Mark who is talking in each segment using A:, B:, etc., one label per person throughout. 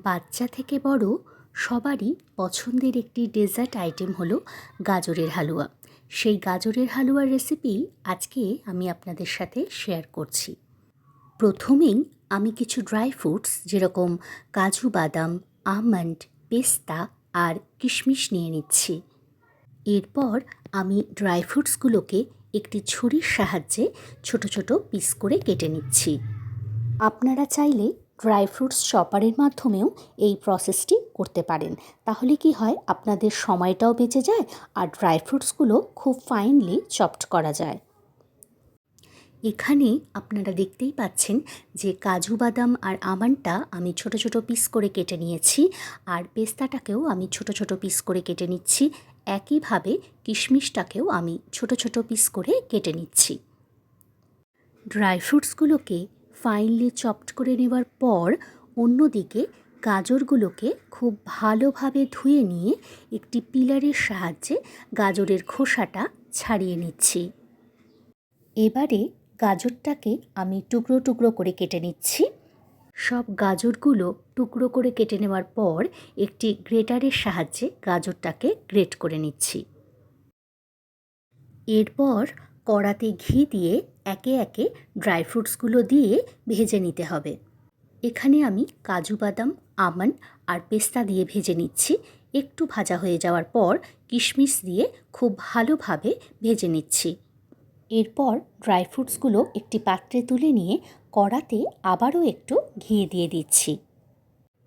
A: বাচ্চা থেকে বড় সবারই পছন্দের একটি ডেজার্ট আইটেম হলো গাজরের হালুয়া। সেই গাজরের হালুয়ার রেসিপি আজকে আমি আপনাদের সাথে শেয়ার করছি। প্রথমেই আমি কিছু ড্রাই ফ্রুটস যেরকম কাজু বাদাম, আমন্ড, পেস্তা আর কিশমিশ নিয়ে নিচ্ছি। এরপর আমি ড্রাই ফ্রুটসগুলোকে একটি ছুরির সাহায্যে ছোট ছোট পিস করে কেটে নিচ্ছি। আপনারা চাইলে ড্রাই ফ্রুটস চপারের মাধ্যমেও এই প্রসেসটি করতে পারেন। তাহলে কি হয়, আপনাদের সময়টাও বেঁচে যায় আর ড্রাই ফ্রুটসগুলো খুব ফাইনলি চপড করা যায়। এখানে আপনারা দেখতেই পাচ্ছেন যে কাজু বাদাম আর আমন্ডটা আমি ছোট ছোট পিস করে কেটে নিয়েছি, আর পেস্তাটাকেও আমি ছোট ছোট পিস করে কেটে নিচ্ছি। একইভাবে কিশমিশটাকেও আমি ছোট ছোট পিস করে কেটে নিচ্ছি। ড্রাই ফ্রুটসগুলোকে ফাইনলি চপড করে নেওয়ার পর অন্যদিকে গাজরগুলোকে খুব ভালোভাবে ধুয়ে নিয়ে একটি পিলারের সাহায্যে গাজরের খোসাটা ছাড়িয়ে নিচ্ছি। এবারে গাজরটাকে আমি টুকরো টুকরো করে কেটে নিচ্ছি। সব গাজরগুলো টুকরো করে কেটে নেওয়ার পর একটি গ্রেটারের সাহায্যে গাজরটাকে গ্রেট করে নিচ্ছি। এরপর কড়াতে ঘি দিয়ে একে একে ড্রাই ফ্রুটসগুলো দিয়ে ভেজে নিতে হবে। এখানে আমি কাজু বাদাম, আমন্ড আর পেস্তা দিয়ে ভেজে নিচ্ছি। একটু ভাজা হয়ে যাওয়ার পর কিশমিশ দিয়ে খুব ভালোভাবে ভেজে নিচ্ছি। এরপর ড্রাই ফ্রুটসগুলো একটি পাত্রে তুলে নিয়ে কড়াতে আবারও একটু ঘি দিয়ে দিচ্ছি।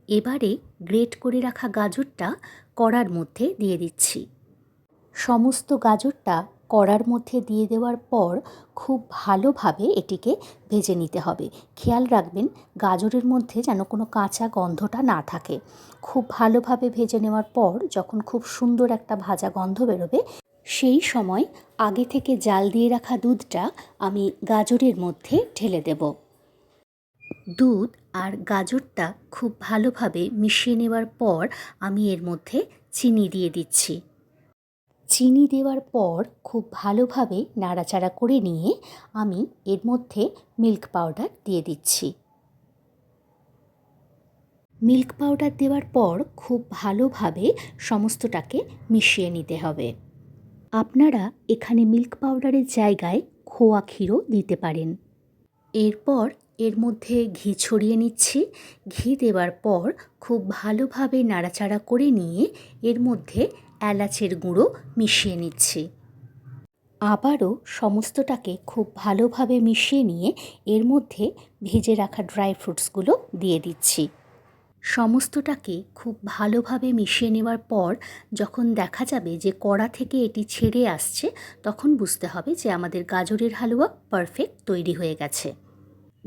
A: এবারে গ্রেট করে রাখা গাজরটা কড়ার মধ্যে দিয়ে দিচ্ছি। সমস্ত গাজরটা কড়ার মধ্যে দিয়ে দেওয়ার পর খুব ভালোভাবে এটিকে ভেজে নিতে হবে। খেয়াল রাখবেন গাজরের মধ্যে যেন কোনো কাঁচা গন্ধটা না থাকে। খুব ভালোভাবে ভেজে নেওয়ার পর যখন খুব সুন্দর একটা ভাজা গন্ধ বেরোবে, সেই সময় আগে থেকে জাল দিয়ে রাখা দুধটা আমি গাজরের মধ্যে ঢেলে দেব। দুধ আর গাজরটা খুব ভালোভাবে মিশিয়ে নেওয়ার পর আমি এর মধ্যে চিনি দিয়ে দিচ্ছি। চিনি দেওয়ার পর খুব ভালোভাবে নাড়াচাড়া করে নিয়ে আমি এর মধ্যে মিল্ক পাউডার দিয়ে দিচ্ছি। মিল্ক পাউডার দেওয়ার পর খুব ভালোভাবে সমস্তটাকে মিশিয়ে নিতে হবে। আপনারা এখানে মিল্ক পাউডারের জায়গায় খোয়া ক্ষীরও দিতে পারেন। এরপর এর মধ্যে ঘি ছড়িয়ে নিচ্ছি। ঘি দেওয়ার পর খুব ভালোভাবে নাড়াচাড়া করে নিয়ে এর মধ্যে এলাচের গুঁড়ো মিশিয়ে নিচ্ছি। আবারও সমস্তটাকে খুব ভালোভাবে মিশিয়ে নিয়ে এর মধ্যে ভেজে রাখা ড্রাই ফ্রুটসগুলো দিয়ে দিচ্ছি। সমস্তটাকে খুব ভালোভাবে মিশিয়ে নেওয়ার পর যখন দেখা যাবে যে কড়া থেকে এটি ছেড়ে আসছে, তখন বুঝতে হবে যে আমাদের গাজরের হালুয়া পারফেক্ট তৈরি হয়ে গেছে।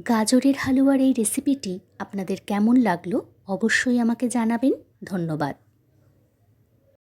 A: গাজরের হালুয়ার এই রেসিপিটি আপনাদের কেমন লাগলো অবশ্যই আমাকে জানাবেন। ধন্যবাদ।